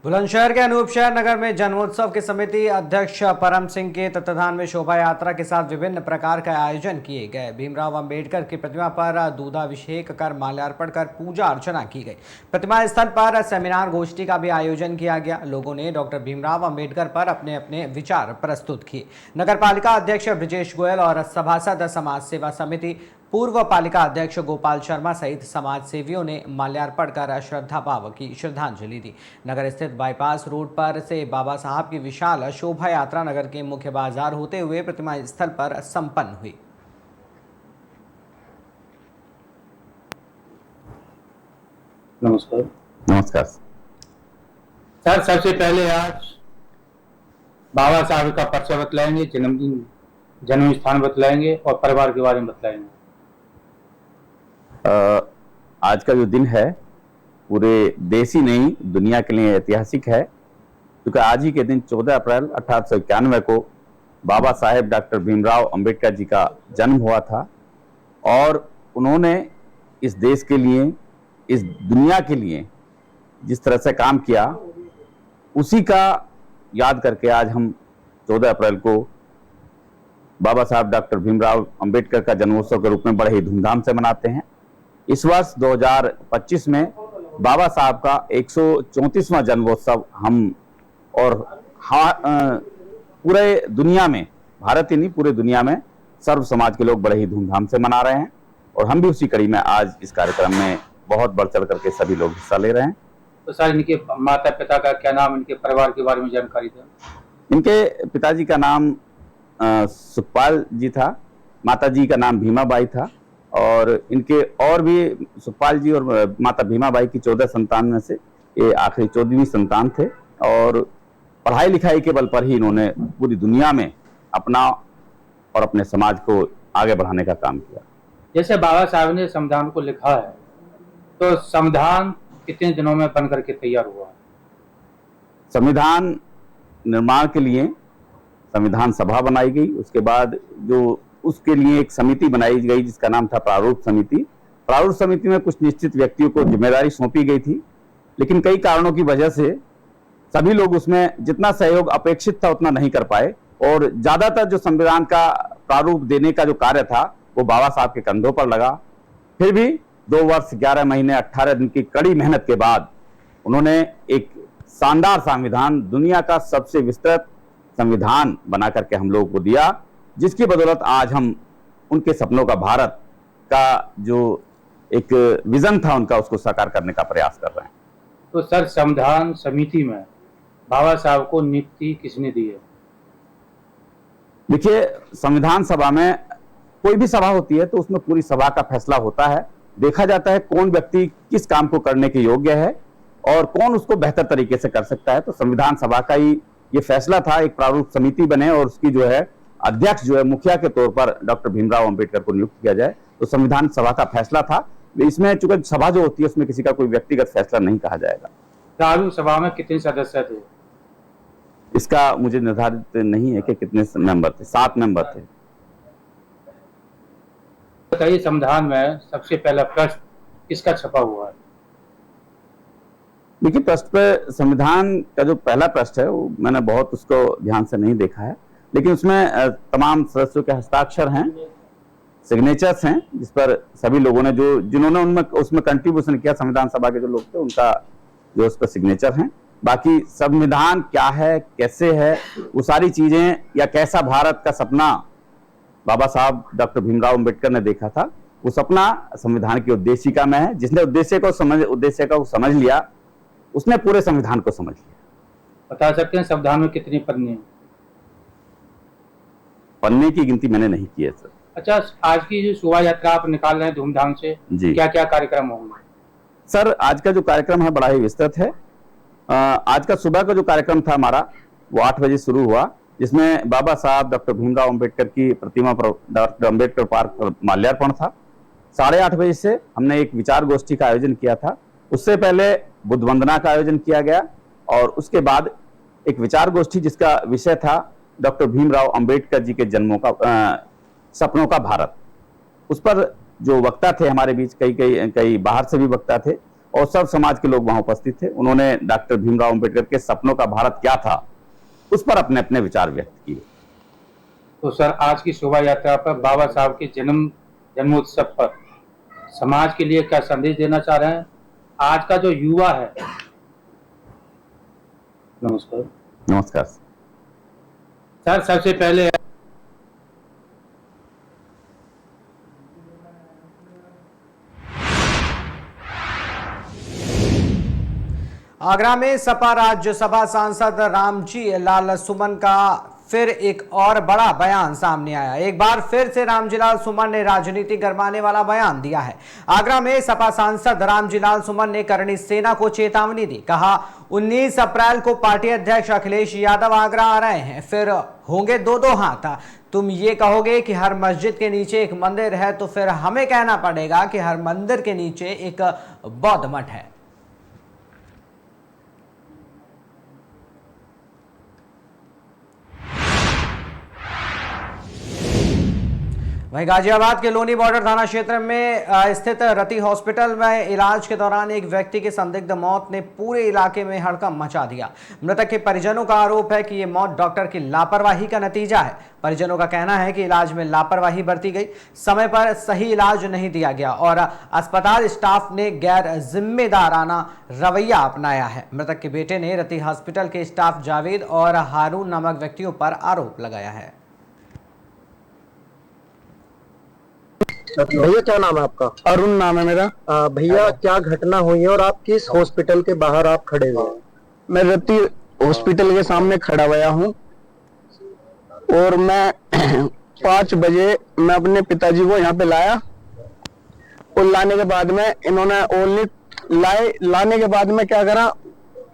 बुलंदशहर के अनूप शहर नगर में जन्मोत्सव की समिति अध्यक्ष परम सिंह के तत्वाधान में शोभा यात्रा के साथ विभिन्न प्रकार का आयोजन किए गए। भीमराव अंबेडकर की प्रतिमा पर दूधाभिषेक कर माल्यार्पण कर पूजा अर्चना की गई। प्रतिमा स्थल पर सेमिनार गोष्ठी का भी आयोजन किया गया। लोगों ने डॉक्टर भीमराव अंबेडकर पर अपने अपने विचार प्रस्तुत किए। नगर पालिका अध्यक्ष ब्रजेश गोयल और सभासद समाज सेवा समिति पूर्व पालिका अध्यक्ष गोपाल शर्मा सहित समाज सेवियों ने माल्यार्पण कर श्रद्धा भाव की श्रद्धांजलि दी। नगर स्थित बाईपास रोड पर से बाबा साहब की विशाल शोभा यात्रा नगर के मुख्य बाजार होते हुए प्रतिमा स्थल पर संपन्न हुई। नमस्कार। नमस्कार सर, सबसे पहले आज बाबा साहब का परिचय बतलाएंगे, जन्म स्थान बतलाएंगे और परिवार के बारे में बतलाएंगे। आज का जो दिन है पूरे देश ही नहीं दुनिया के लिए ऐतिहासिक है, क्योंकि आज ही के दिन 14 अप्रैल 1891 को बाबा साहेब डॉक्टर भीमराव अंबेडकर जी का जन्म हुआ था और उन्होंने इस देश के लिए, इस दुनिया के लिए जिस तरह से काम किया उसी का याद करके आज हम 14 अप्रैल को बाबा साहब डॉक्टर भीमराव अंबेडकर का जन्मोत्सव के रूप में बड़े ही धूमधाम से मनाते हैं। इस वर्ष 2025 में बाबा साहब का 134वां जन्मोत्सव हम और पूरे दुनिया में, भारत ही नहीं पूरे दुनिया में सर्व समाज के लोग बड़े ही धूमधाम से मना रहे हैं और हम भी उसी कड़ी में आज इस कार्यक्रम में बहुत बढ़ चढ़ करके सभी लोग हिस्सा ले रहे हैं। तो सर, इनके माता पिता का क्या नाम, इनके परिवार के बारे में जानकारी दें। इनके पिताजी का नाम सुखपाल जी था, माता जी का नाम भीमाबाई था और इनके और भी सुखपाल जी और माता भीमाबाई की 14 संतान में से ये आखिरी 14वीं संतान थे और पढ़ाई लिखाई के बल पर ही इन्होंने पूरी दुनिया में अपना और अपने समाज को आगे बढ़ाने का काम किया। जैसे बाबा साहब ने संविधान को लिखा है, तो संविधान कितने दिनों में बन करके तैयार हुआ? संविधान निर्माण के लिए संविधान सभा बनाई गई, उसके बाद जो उसके लिए एक समिति बनाई गई जिसका नाम था प्रारूप समिति। प्रारूप समिति में कुछ निश्चित व्यक्तियों को जिम्मेदारी सौंपी गई थी, लेकिन कई कारणों की वजह से सभी लोग उसमें जितना सहयोग अपेक्षित था उतना नहीं कर पाए और ज्यादातर जो संविधान का प्रारूप देने का जो कार्य था वो बाबा साहब के कंधों पर लगा। फिर भी 2 वर्ष 11 महीने 18 दिन की कड़ी मेहनत के बाद उन्होंने एक शानदार संविधान, दुनिया का सबसे विस्तृत संविधान बना करके हम लोगों को दिया, जिसकी बदौलत आज हम उनके सपनों का भारत का जो एक विजन था उनका, उसको साकार करने का प्रयास कर रहे हैं। तो सर, संविधान समिति में बाबा साहब को नियुक्ति किसने दी है? देखिए, संविधान सभा में कोई भी सभा होती है तो उसमें पूरी सभा का फैसला होता है, देखा जाता है कौन व्यक्ति किस काम को करने के योग्य है और कौन उसको बेहतर तरीके से कर सकता है। तो संविधान सभा का ही ये फैसला था, एक प्रारूप समिति बने और उसकी जो है अध्यक्ष जो है मुखिया के तौर पर डॉक्टर भीमराव अंबेडकर को नियुक्त किया जाए। तो संविधान सभा का फैसला था। इसमें चूंकि सभा जो होती है उसमें किसी का कोई व्यक्तिगत फैसला नहीं कहा जाएगा। प्रारूप सभा में कितने सदस्य थे? इसका मुझे निर्धारित नहीं है कि कितने मेंबर थे, 7 मेंबर थे। बताइए, संविधान में सबसे पहला प्रश्न किसका छपा हुआ है? देखिए, प्रश्न पे संविधान का जो पहला प्रश्न है वो मैंने बहुत उसको ध्यान से नहीं देखा है, लेकिन उसमें तमाम सदस्यों के हस्ताक्षर हैं, सिग्नेचर्स हैं, जिस पर सभी लोगों ने जिन्होंने उनमें उसमें कंट्रीब्यूशन किया, संविधान सभा के जो लोग थे उनका जो उस पर सिग्नेचर हैं। बाकी संविधान क्या है, कैसे है, वो सारी चीजें या कैसा भारत का सपना बाबा साहब डॉक्टर भीमराव अंबेडकर ने देखा था, वो सपना संविधान की उद्देशिका में है। जिसने उद्देश्य को समझ लिया उसने पूरे संविधान को समझ लिया। बता सकते हैं संविधान में कितनी पन्ने हैं? पन्ने की गिनती मैंने नहीं की है सर। अच्छा, आज की जो शोभा यात्रा आप निकाल रहे हैं धूमधाम से, क्या क्या कार्यक्रम होंगे? सर, आज का जो कार्यक्रम है बड़ा ही विस्तृत है। आज का सुबह का जो कार्यक्रम था हमारा वो 8 बजे शुरू हुआ, जिसमें बाबा साहब डॉक्टर भीमराव अंबेडकर की प्रतिमा पर डॉक्टर अंबेडकर पार्क पर माल्यार्पण था। 8:30 बजे से हमने एक विचार गोष्ठी का आयोजन किया था। उससे पहले बुद्ध वंदना का आयोजन किया गया और उसके बाद एक विचार गोष्ठी जिसका विषय था डॉक्टर भीमराव अंबेडकर जी के जन्मों का सपनों का भारत। उस पर जो वक्ता थे हमारे बीच, कई बाहर से भी वक्ता थे और सब समाज के लोग वहां उपस्थित थे। उन्होंने डॉक्टर भीमराव अंबेडकर के सपनों का भारत क्या था उस पर अपने अपने विचार व्यक्त किए। तो सर, आज की शोभा यात्रा पर बाबा साहब के जन्मोत्सव पर समाज के लिए क्या संदेश देना चाह रहे हैं? आज का जो युवा है। नमस्कार। नमस्कार सर, सबसे पहले आगरा में सपा राज्यसभा सांसद रामजी लाल सुमन का फिर एक और बड़ा बयान सामने आया। एक बार फिर से रामजी लाल सुमन ने राजनीति गरमाने वाला बयान दिया है। आगरा में सपा सांसद रामजी लाल सुमन ने करणी सेना को चेतावनी दी। कहा, 19 अप्रैल को पार्टी अध्यक्ष अखिलेश यादव आगरा आ रहे हैं, फिर होंगे दो दो हाथ। तुम ये कहोगे कि हर मस्जिद के नीचे एक मंदिर है, तो फिर हमें कहना पड़ेगा कि हर मंदिर के नीचे एक बौद्ध मठ है। वहीं गाजियाबाद के लोनी बॉर्डर थाना क्षेत्र में स्थित रति हॉस्पिटल में इलाज के दौरान एक व्यक्ति की संदिग्ध मौत ने पूरे इलाके में हड़कंप मचा दिया। मृतक के परिजनों का आरोप है कि ये मौत डॉक्टर की लापरवाही का नतीजा है। परिजनों का कहना है कि इलाज में लापरवाही बरती गई, समय पर सही इलाज नहीं दिया गया और अस्पताल स्टाफ ने गैर जिम्मेदाराना रवैया अपनाया है। मृतक के बेटे ने रति हॉस्पिटल के स्टाफ जावेद और हारून नामक व्यक्तियों पर आरोप लगाया है। भैया, क्या नाम है आपका? अरुण नाम है मेरा। भैया, क्या घटना हुई है और आप किस हॉस्पिटल के बाहर आप खड़े हुए? मैं रति हॉस्पिटल के सामने खड़ा हुआ हूँ और मैं 5 बजे मैं अपने पिताजी को यहाँ पे लाया और लाने के बाद में इन्होंने ओनली लाने के बाद में क्या करा,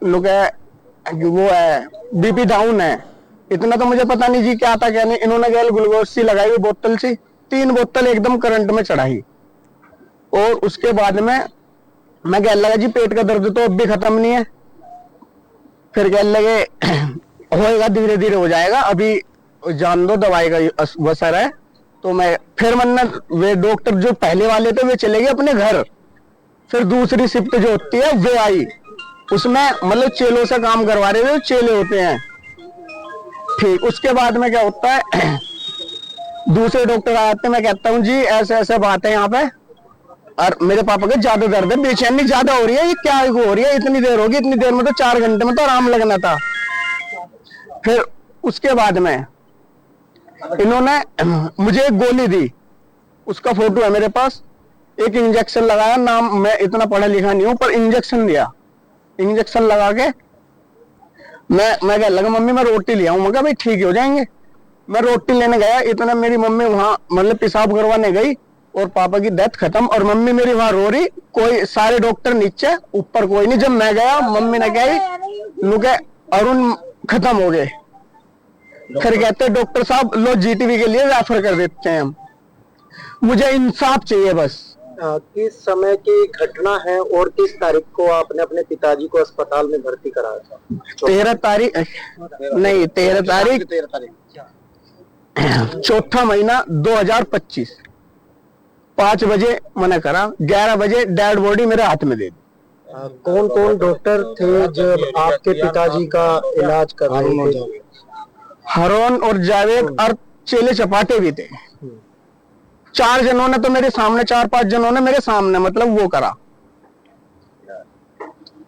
लोग वो है बीपी डाउन है, इतना तो मुझे पता नहीं जी क्या था क्या नहीं। इन्होंने गैल ग्लूकोज सी लगाई हुई बोतल सी, 3 बोतल एकदम करंट में चढ़ाई और उसके बाद में मैं कहने लगा जी पेट का दर्द तो अब भी खत्म नहीं है। फिर कहने लगे होएगा, धीरे धीरे हो जाएगा, अभी जान दो, दवाई का असर है। तो मैं फिर वे डॉक्टर जो पहले वाले थे वे चले गए अपने घर। फिर दूसरी शिफ्ट जो होती है वो आई, उसमें मतलब चेलों से काम करवा रहे थे, चेले होते हैं। ठीक, उसके बाद में क्या होता है, दूसरे डॉक्टर आते हैं, मैं कहता हूँ जी ऐसे ऐसे बात है यहाँ पे, और मेरे पापा के ज्यादा दर्द है, बेचैनी ज्यादा हो रही है, ये क्या हो रही है, इतनी देर होगी, इतनी देर में तो 4 घंटे में तो आराम लगना था। फिर उसके बाद में इन्होंने मुझे एक गोली दी, उसका फोटो है मेरे पास। एक इंजेक्शन लगाया, नाम मैं इतना पढ़ा लिखा नहीं हूँ, पर इंजेक्शन दिया। इंजेक्शन लगा के मैं कहने लगा मम्मी मैं रोटी ले आऊं। मैं कहा भाई ठीक हो जाएंगे। मैं रोटी लेने गया, इतना मेरी मम्मी वहां मतलब पेशाब करवाने गई और पापा की डेथ खत्म और मम्मी मेरी वहां रो रही। कोई सारे डॉक्टर नीचे, ऊपर कोई नहीं। जब मैं गया मम्मी ने कही लुके अरुण खत्म हो गए। फिर कहते डॉक्टर साहब लो जीटीवी के लिए रेफर कर देते हैं हम। मुझे इंसाफ चाहिए बस। किस समय की घटना है और किस तारीख को आपने अपने पिताजी को अस्पताल में भर्ती कराया था? 13 तारीख नहीं, 13 तारीख 4था महीना 2025 5 बजे मैंने करा, 11 बजे डेड बॉडी मेरे हाथ में दे दी। कौन कौन डॉक्टर थे जब आपके पिताजी का इलाज कर रहे थे? हारून और जावेद और चेले चपाटे भी थे। 4 जनों ने तो मेरे सामने, 4-5 जनों ने मेरे सामने मतलब वो करा,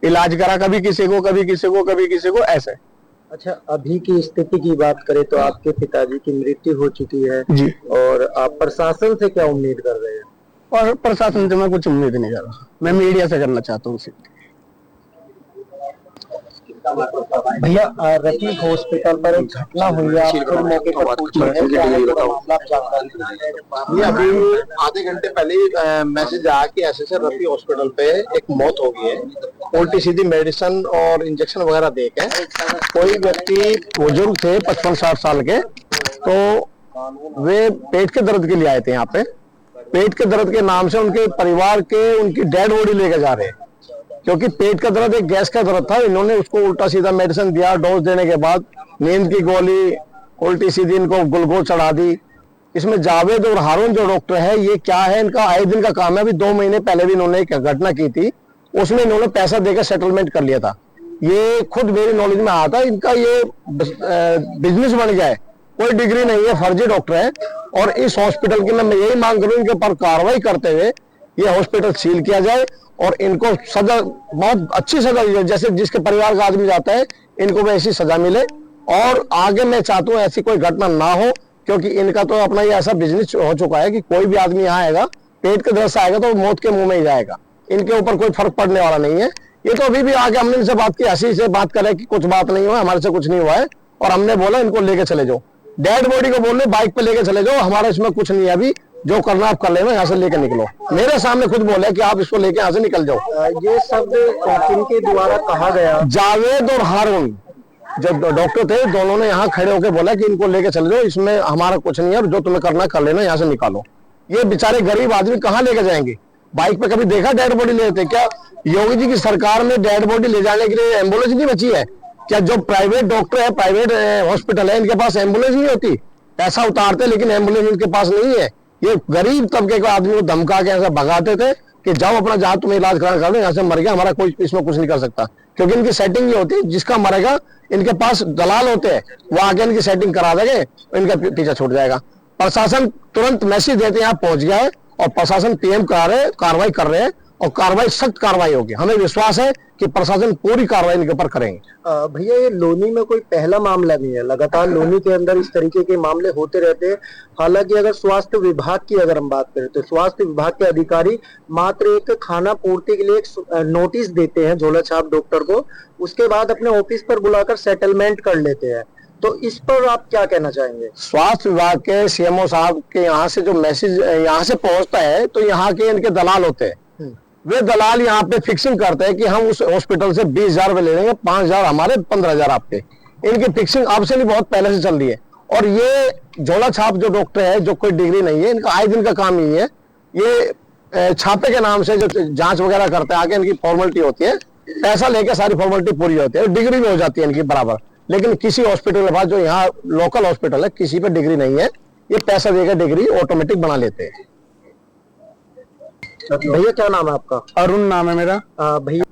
इलाज करा, कभी किसी को कभी किसी को कभी किसी को ऐसे। अच्छा, अभी की स्थिति की बात करें तो आपके पिताजी की मृत्यु हो चुकी है जी, और आप प्रशासन से क्या उम्मीद कर रहे हैं? और प्रशासन से मैं कुछ उम्मीद नहीं कर रहा, मैं मीडिया से करना चाहता हूँ। भैया, रति हॉस्पिटल पर एक घटना हुई है, आप खुद मौके पर पहुंचे हैं, क्या है पूरा मामला आप जानकारी दीजिए। अभी आधे घंटे पहले मैसेज आया कि ऐसे रति हॉस्पिटल पे एक मौत हो गई है, उल्टी सीधी मेडिसिन और इंजेक्शन वगैरह दे के। कोई व्यक्ति बुजुर्ग थे 55-60 साल के, तो वे पेट के दर्द के लिए आए थे यहाँ पे। पेट के दर्द के नाम से उनके परिवार के उनकी डेड बॉडी लेके जा रहे हैं, क्योंकि पेट का दर्द एक गैस का दर्द था। इन्होंने उसको उल्टा सीधा मेडिसिन दिया, डोज देने के बाद नींद की गोली, उल्टी सीधी इनको ग्लूकोज चढ़ा दी। इसमें जावेद और हारून जो डॉक्टर है, ये क्या है, इनका आए दिन का काम है। अभी 2 महीने पहले भी इन्होंने एक घटना की थी, उसमें इन्होंने पैसा देकर सेटलमेंट कर लिया था। ये खुद मेरी नॉलेज में आया था, इनका ये बिजनेस बन गया है, कोई डिग्री नहीं है, फर्जी डॉक्टर है। और इस हॉस्पिटल की मैं यही मांग करूं, इनके ऊपर कार्रवाई करते हुए ये हॉस्पिटल सील किया जाए और इनको सजा, बहुत अच्छी सजा दी जाए, जैसे जिसके परिवार का आदमी जाता है इनको भी ऐसी सजा मिले। और आगे मैं चाहता हूँ ऐसी कोई घटना ना हो, क्योंकि इनका तो अपना ये ऐसा बिजनेस हो चुका है कि कोई भी आदमी यहाँ आएगा, पेट के दर्द से आएगा तो मौत के मुंह में ही जाएगा, इनके ऊपर कोई फर्क पड़ने वाला नहीं है। ये तो अभी भी आगे हमने इनसे बात की, हंसी से बात करे कि कुछ बात नहीं हुआ, हमारे से कुछ नहीं हुआ है, और हमने बोला इनको लेके चले जाओ, डेड बॉडी को बोल रहे बाइक पे लेके चले जाओ, हमारा इसमें कुछ नहीं है, अभी जो करना आप कर लेना, यहाँ से लेके निकलो। मेरे सामने खुद बोले कि आप इसको लेके यहाँ से निकल जाओ। ये शब्द किनके द्वारा कहा गया? जावेद और हारून जो डॉक्टर थे, दोनों ने यहाँ खड़े होकर बोला कि इनको लेके चले जाओ, इसमें हमारा कुछ नहीं है, और जो तुम्हें करना कर लेना, यहाँ से निकालो। ये बेचारे गरीब आदमी कहाँ लेके जाएंगे? बाइक पे कभी देखा डेड बॉडी लेते? क्या योगी जी की सरकार में डेड बॉडी ले जाने के लिए एम्बुलेंस नहीं बची है क्या? जो प्राइवेट डॉक्टर है, प्राइवेट हॉस्पिटल है, इनके पास एम्बुलेंस नहीं होती, पैसा उतारते लेकिन एम्बुलेंस इनके पास नहीं है। ये गरीब तबके के आदमी को धमका के ऐसा भगाते थे कि जाओ अपना, जहां तुम्हें इलाज कराना कर लो, यहाँ से मर गया, हमारा कोई इसमें कुछ नहीं कर सकता। क्योंकि इनकी सेटिंग ये होती है, जिसका मरेगा इनके पास दलाल होते हैं, वो आके इनकी सेटिंग करा देंगे, इनका पीछा छूट जाएगा। प्रशासन तुरंत मैसेज देते यहाँ पहुंच गया है और प्रशासन पीएम करा रहे, कार्रवाई कर रहे हैं, और कार्रवाई सख्त कार्रवाई होगी। हमें विश्वास है कि प्रशासन पूरी कार्रवाई इनके ऊपर करेंगे। भैया ये लोनी में कोई पहला मामला नहीं है, लगातार लोनी के अंदर इस तरीके के मामले होते रहते हैं। हालांकि अगर स्वास्थ्य विभाग की अगर हम बात करें तो स्वास्थ्य विभाग के अधिकारी मात्र एक खाना पूर्ति के लिए एक नोटिस देते हैं झोला छाप डॉक्टर को, उसके बाद अपने ऑफिस पर बुलाकर सेटलमेंट कर लेते हैं। तो इस पर आप क्या कहना चाहेंगे? स्वास्थ्य विभाग के सीएमओ साहब के यहाँ से जो मैसेज यहाँ से पहुंचता है, तो यहाँ के इनके दलाल होते हैं, वे दलाल यहाँ पे फिक्सिंग करते हैं कि हम उस हॉस्पिटल से 20,000 रुपए ले लेंगे, 5,000 हमारे, 15,000 आपके। इनकी फिक्सिंग अब से नहीं, बहुत पहले से चल रही है। और ये झोला छाप जो डॉक्टर है, जो कोई डिग्री नहीं है, इनका आए दिन का काम ही है, ये छापे के नाम से जो जांच वगैरह करते हैं, आगे इनकी फॉर्मेलिटी होती है, पैसा लेके सारी फॉर्मेलिटी पूरी होती है, डिग्री भी हो जाती है इनकी बराबर। लेकिन किसी हॉस्पिटल के पास, जो यहाँ लोकल हॉस्पिटल है, किसी पे डिग्री नहीं है, ये पैसा देकर डिग्री ऑटोमेटिक बना लेते हैं। भैया क्या नाम है आपका? अरुण नाम है मेरा। भैया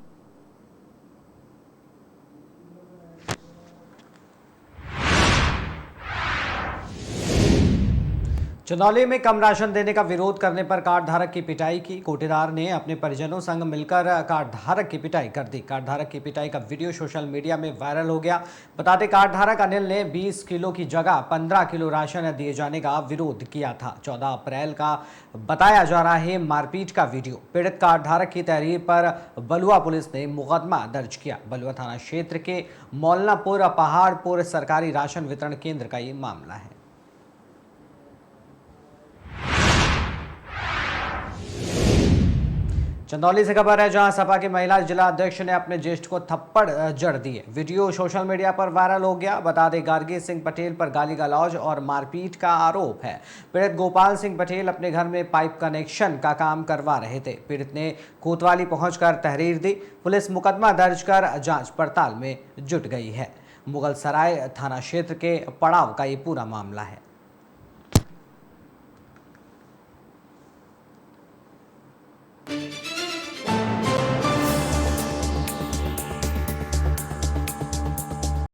चंदौली में कम राशन देने का विरोध करने पर कार्ड धारक की पिटाई की। कोटेदार ने अपने परिजनों संग मिलकर कार्ड धारक की पिटाई कर दी। कार्ड धारक की पिटाई का वीडियो सोशल मीडिया में वायरल हो गया। बताते कार्ड धारक अनिल ने 20 किलो की जगह 15 किलो राशन दिए जाने का विरोध किया था। 14 अप्रैल का बताया जा रहा है मारपीट का वीडियो। पीड़ित कार्ड धारक की तहरीर पर बलुआ पुलिस ने मुकदमा दर्ज किया। बलुआ थाना क्षेत्र के मौलनापुर पहाड़पुर सरकारी राशन वितरण केंद्र का ये मामला है। चंदौली से खबर है, जहां सपा के महिला जिला अध्यक्ष ने अपने ज्येष्ठ को थप्पड़ जड़ दिए। वीडियो सोशल मीडिया पर वायरल हो गया। बता दें, गार्गी सिंह पटेल पर गाली गलौज और मारपीट का आरोप है। पीड़ित गोपाल सिंह पटेल अपने घर में पाइप कनेक्शन का काम करवा रहे थे। पीड़ित ने कोतवाली पहुंचकर तहरीर दी। पुलिस मुकदमा दर्ज कर जांच पड़ताल में जुट गई है। मुगल सराय थाना क्षेत्र के पड़ाव का ये पूरा मामला है।